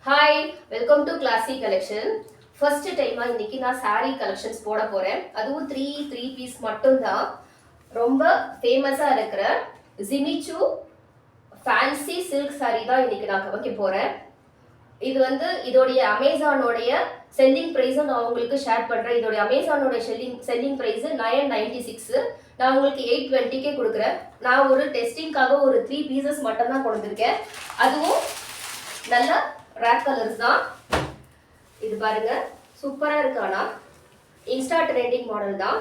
Hi, welcome to classy collection. First டைமாக இன்னைக்கு நான் சாரீ கலெக்ஷன்ஸ் போட போகிறேன். அதுவும் த்ரீ பீஸ் மட்டும்தான். ரொம்ப ஃபேமஸாக இருக்கிற ஜிமிச்சு ஃபேன்சி சில்க் சாரீ தான் இன்னைக்கு நான் வைக்க போகிறேன். இது வந்து இதோடைய அமேசானோடைய செல்லிங் ப்ரைஸும் நான் உங்களுக்கு ஷேர் பண்ணுறேன். இதோடைய அமேசானோட செல்லிங் ப்ரைஸு 996. நான் உங்களுக்கு 820 கொடுக்குறேன். நான் ஒரு டெஸ்டிங்காக ஒரு 3 பீசஸ் மட்டும்தான் கொண்டு வந்திருக்கேன். அதுவும் நல்ல ரேக் கலர்ஸ் தான். இது பாருங்க, சூப்பரா இருக்கு. ஆனா இன்ஸ்டா ட்ரெண்டிங் மாடல் தான்.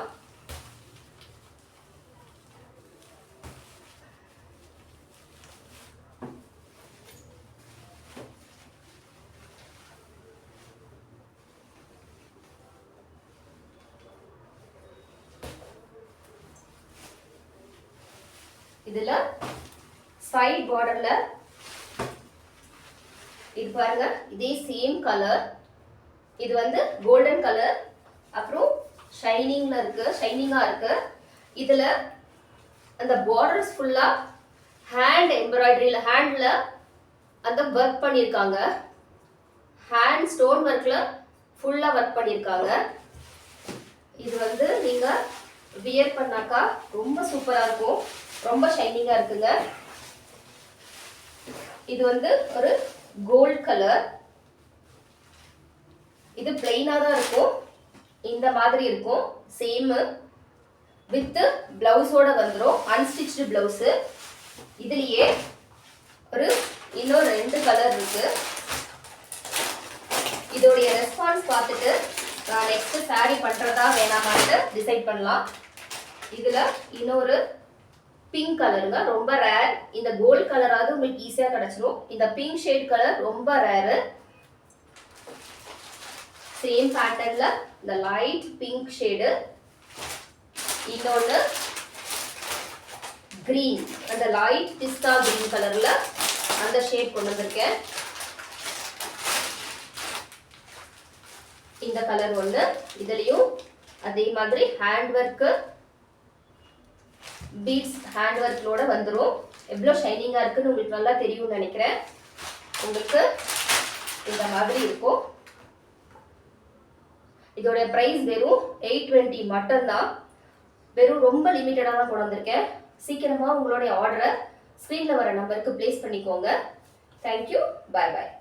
இதுல சைட் பார்டர்ல இது பாருங்க, இதே சேம் கலர். இது வந்து கோல்டன் கலர், அப்புறம் ஷைனிங்ல இருக்கு, ஷைனிங்கா இருக்கு. இதுல அந்த பார்டர்ஸ் ஃபுல்லா ஹேண்ட் எம்ப்ராய்டரியில ஹேண்ட்ல அந்த ஒர்க் பண்ணியிருக்காங்க. ஹேண்ட் ஸ்டோன் ஒர்க்ல ஃபுல்லா ஒர்க் பண்ணியிருக்காங்க. இது வந்து நீங்க வியர் பண்ணாக்கா ரொம்ப சூப்பரா இருக்கும், ரொம்ப ஷைனிங்கா இருக்குங்க. இது வந்து ஒரு கோல்ட் கலர். இது பிளைனா தான் இருக்கும், இந்த மாதிரி இருக்கும். சேம் வித் பிளவுஸோட வந்துடும், அன்ஸ்டிச்டு பிளவுஸ். இதுலயே ஒரு இன்னொரு 2 கலர் இருக்கு. இதோடைய ரெஸ்பான்ஸ் பார்த்துட்டு நான் நெக்ஸ்ட் சாரி பண்றதா வேணாமான்னு டிசைட் பண்ணலாம். இதுல இன்னொரு பிங்க் கலருங்க, ரொம்ப ரேர். இந்த கோல்ட் கலராவது உங்களுக்கு ஈஸியா கிடைச்சிரும். இந்த பிங்க் ஷேட் கலர் ரொம்ப ரேரு. சேம் பேட்டர்ன்ல இந்த லைட் பிங்க் ஷேடு. இன்னொன்னு கிரீன், அந்த லைட் பிஸ்தா கிரீன் கலர்ல அந்த ஷேட் கொண்டு வந்திருக்கேன். இந்த கலர் ஒன்று. இதுலயும் அதே மாதிரி ஹேண்ட் ஒர்க்கு, பீட்ஸ் ஹேண்ட் ஒர்க்லோட வந்துடும். எவ்வளோ ஷைனிங்காக இருக்குன்னு உங்களுக்கு நல்லா தெரியும்னு நினைக்கிறேன். உங்களுக்கு இந்த மாதிரி இருக்கும். இதோட ப்ரைஸ் வெறும் 820 மட்டும்தான். வெறும் ரொம்ப லிமிட்டடாக தான் கொண்டு வந்திருக்கேன். சீக்கிரமாக உங்களுடைய ஆர்டரை ஸ்க்ரீனில் வர நம்பருக்கு பிளேஸ் பண்ணிக்கோங்க. தேங்க்யூ, பாய் பாய்.